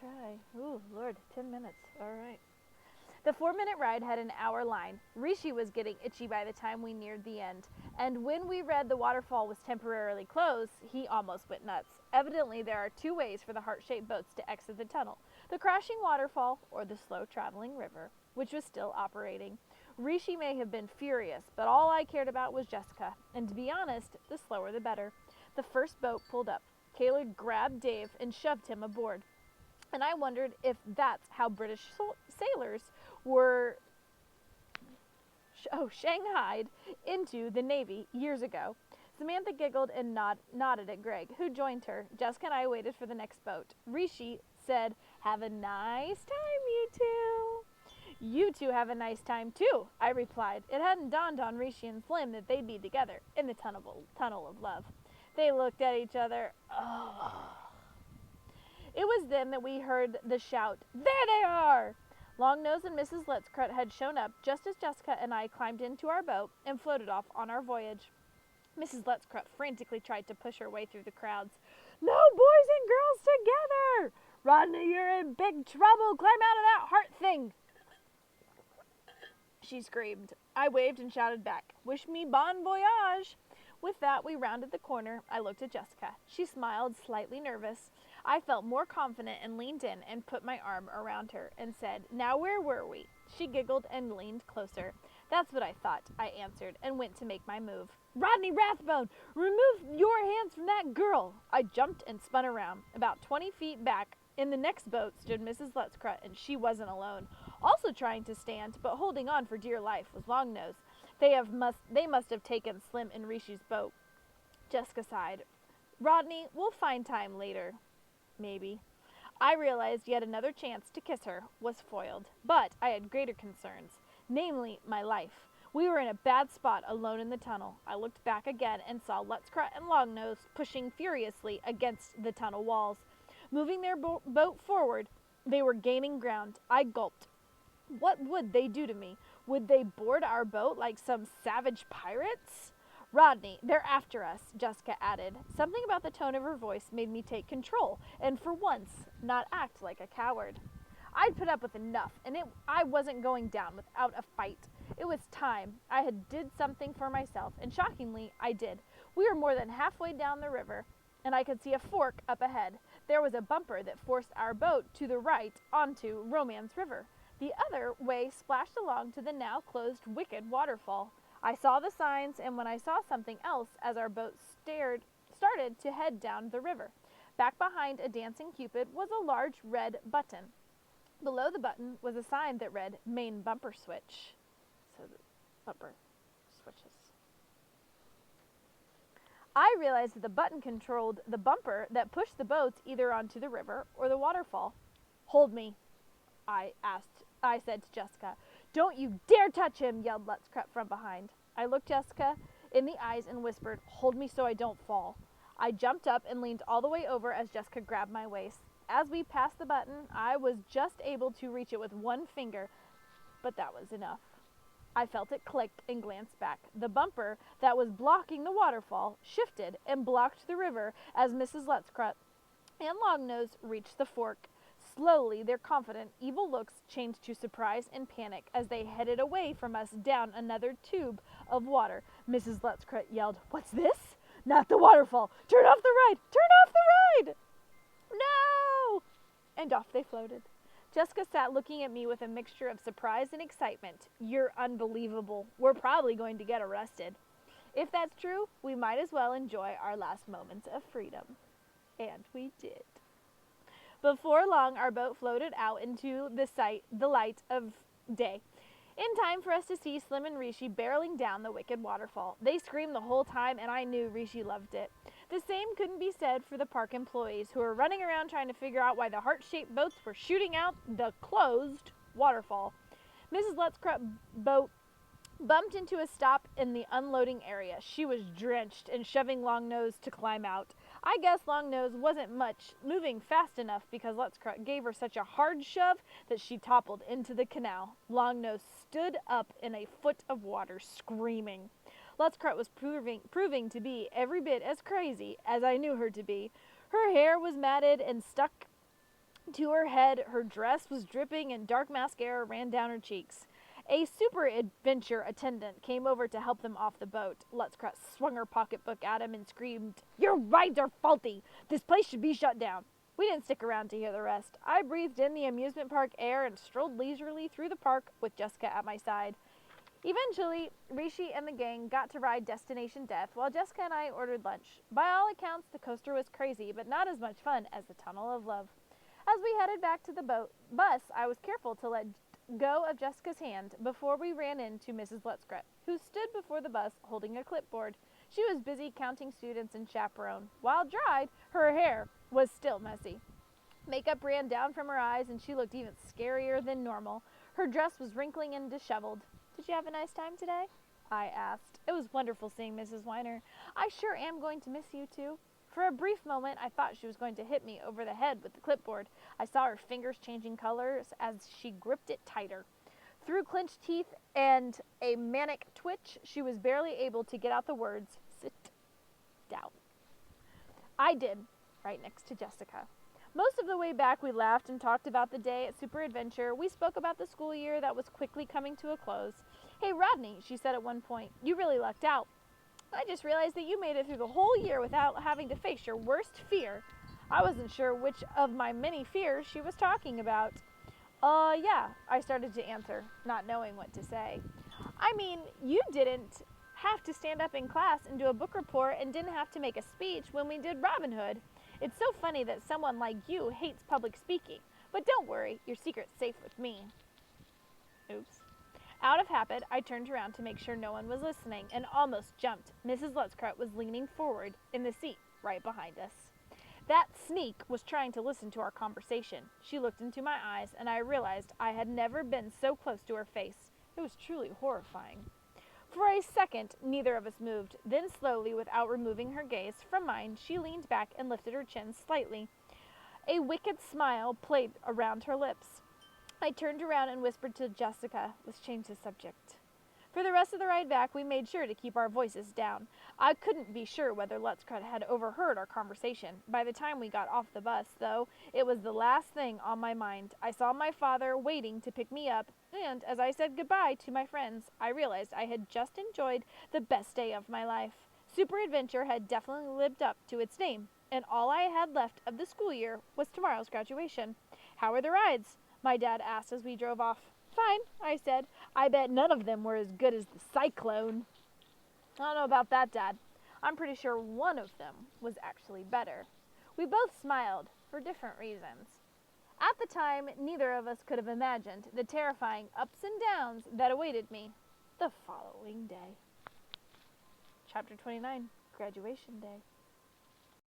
try. Ooh, Lord, 10 minutes. All right. The 4-minute ride had an hour line. Rishi was getting itchy by the time we neared the end, and when we read the waterfall was temporarily closed, he almost went nuts. Evidently, there are two ways for the heart-shaped boats to exit the tunnel: the crashing waterfall or the slow-traveling river, which was still operating. Rishi may have been furious, but all I cared about was Jessica, and to be honest, the slower the better. The first boat pulled up. Kayla grabbed Dave and shoved him aboard. And I wondered if that's how British sailors were shanghaied into the Navy years ago. Samantha giggled and nodded at Greg, who joined her. Jessica and I waited for the next boat. Rishi said, "Have a nice time, you two." "You two have a nice time, too," I replied. It hadn't dawned on Rishi and Slim that they'd be together in the tunnel of love. They looked at each other. Oh. It was then that we heard the shout, "There they are!" Longnose and Mrs. Lettscrut had shown up just as Jessica and I climbed into our boat and floated off on our voyage. Mrs. Lettscrut frantically tried to push her way through the crowds. "No boys and girls together! Rodney, you're in big trouble! Climb out of that heart thing!" she screamed. I waved and shouted back, "Wish me bon voyage!" With that, we rounded the corner. I looked at Jessica. She smiled, slightly nervous. I felt more confident and leaned in and put my arm around her and said, "Now where were we?" She giggled and leaned closer. "That's what I thought," I answered, and went to make my move. "Rodney Rathbone, remove your hands from that girl!" I jumped and spun around. About 20 feet back, in the next boat, stood Mrs. Lettscrut, and she wasn't alone. Also trying to stand, but holding on for dear life, was Longnose. They must have taken Slim in Rishi's boat. Jessica sighed. "Rodney, we'll find time later. Maybe." I realized yet another chance to kiss her was foiled, but I had greater concerns, namely my life. We were in a bad spot alone in the tunnel. I looked back again and saw Lettscrut and Longnose pushing furiously against the tunnel walls. Moving their boat forward, they were gaining ground. I gulped. What would they do to me? Would they board our boat like some savage pirates? "Rodney, they're after us," Jessica added. Something about the tone of her voice made me take control and for once not act like a coward. I'd put up with enough, and I wasn't going down without a fight. It was time. I had did something for myself, and shockingly, I did. We were more than halfway down the river, and I could see a fork up ahead. There was a bumper that forced our boat to the right onto Romance River. The other way splashed along to the now closed Wicked Waterfall. I saw the signs, and when I saw something else as our boat started to head down the river. Back behind a dancing Cupid was a large red button. Below the button was a sign that read "Main Bumper Switch." So the bumper switches. I realized that the button controlled the bumper that pushed the boats either onto the river or the waterfall. "Hold me," I said to Jessica. "Don't you dare touch him," yelled Lettscrut from behind. I looked Jessica in the eyes and whispered, "Hold me so I don't fall." I jumped up and leaned all the way over as Jessica grabbed my waist. As we passed the button, I was just able to reach it with one finger, but that was enough. I felt it click and glanced back. The bumper that was blocking the waterfall shifted and blocked the river as Mrs. Lettscrut and Longnose reached the fork. Slowly, their confident, evil looks changed to surprise and panic as they headed away from us down another tube of water. Mrs. Lettscrut yelled, "What's this? Not the waterfall! Turn off the ride! Turn off the ride!" "No!" And off they floated. Jessica sat looking at me with a mixture of surprise and excitement. "You're unbelievable. We're probably going to get arrested." If that's true, we might as well enjoy our last moments of freedom. And we did. Before long, our boat floated out into the light of day, in time for us to see Slim and Rishi barreling down the Wicked Waterfall. They screamed the whole time, and I knew Rishi loved it. The same couldn't be said for the park employees, who were running around trying to figure out why the heart-shaped boats were shooting out the closed waterfall. Mrs. Lettscrut's boat bumped into a stop in the unloading area. She was drenched and shoving Longnose to climb out. I guess Longnose wasn't moving fast enough because Lettscrut gave her such a hard shove that she toppled into the canal. Longnose stood up in a foot of water, screaming. Lettscrut was proving to be every bit as crazy as I knew her to be. Her hair was matted and stuck to her head. Her dress was dripping and dark mascara ran down her cheeks. A super adventure attendant came over to help them off the boat. Lutzcrut swung her pocketbook at him and screamed, "Your rides are faulty! This place should be shut down!" We didn't stick around to hear the rest. I breathed in the amusement park air and strolled leisurely through the park with Jessica at my side. Eventually, Rishi and the gang got to ride Destination Death while Jessica and I ordered lunch. By all accounts, the coaster was crazy, but not as much fun as the Tunnel of Love. As we headed back to the bus, I was careful to let go of Jessica's hand before we ran into Mrs. Lutzcrut, who stood before the bus holding a clipboard. She was busy counting students and chaperone. While dried, her hair was still messy. Makeup ran down from her eyes and she looked even scarier than normal. Her dress was wrinkling and disheveled. "Did you have a nice time today?" I asked. "It was wonderful seeing Mrs. Weiner. I sure am going to miss you too." For a brief moment, I thought she was going to hit me over the head with the clipboard. I saw her fingers changing colors as she gripped it tighter. Through clenched teeth and a manic twitch, she was barely able to get out the words, "Sit down." I did, right next to Jessica. Most of the way back, we laughed and talked about the day at Super Adventure. We spoke about the school year that was quickly coming to a close. "Hey, Rodney," she said at one point, "you really lucked out. I just realized that you made it through the whole year without having to face your worst fear." I wasn't sure which of my many fears she was talking about. Yeah," I started to answer, not knowing what to say. "I mean, you didn't have to stand up in class and do a book report and didn't have to make a speech when we did Robin Hood. It's so funny that someone like you hates public speaking. But don't worry, your secret's safe with me." Oops. Out of habit, I turned around to make sure no one was listening and almost jumped. Mrs. Lutzcrut was leaning forward in the seat right behind us. That sneak was trying to listen to our conversation. She looked into my eyes, and I realized I had never been so close to her face. It was truly horrifying. For a second, neither of us moved. Then slowly, without removing her gaze from mine, she leaned back and lifted her chin slightly. A wicked smile played around her lips. I turned around and whispered to Jessica, "Let's change the subject." For the rest of the ride back, we made sure to keep our voices down. I couldn't be sure whether Lutzcrut had overheard our conversation. By the time we got off the bus, though, it was the last thing on my mind. I saw my father waiting to pick me up, and as I said goodbye to my friends, I realized I had just enjoyed the best day of my life. Super Adventure had definitely lived up to its name, and all I had left of the school year was tomorrow's graduation. "How were the rides?" my dad asked as we drove off. "Fine," I said. "I bet none of them were as good as the Cyclone." "I don't know about that, Dad. I'm pretty sure one of them was actually better." We both smiled, for different reasons. At the time, neither of us could have imagined the terrifying ups and downs that awaited me the following day. Chapter 29, Graduation Day.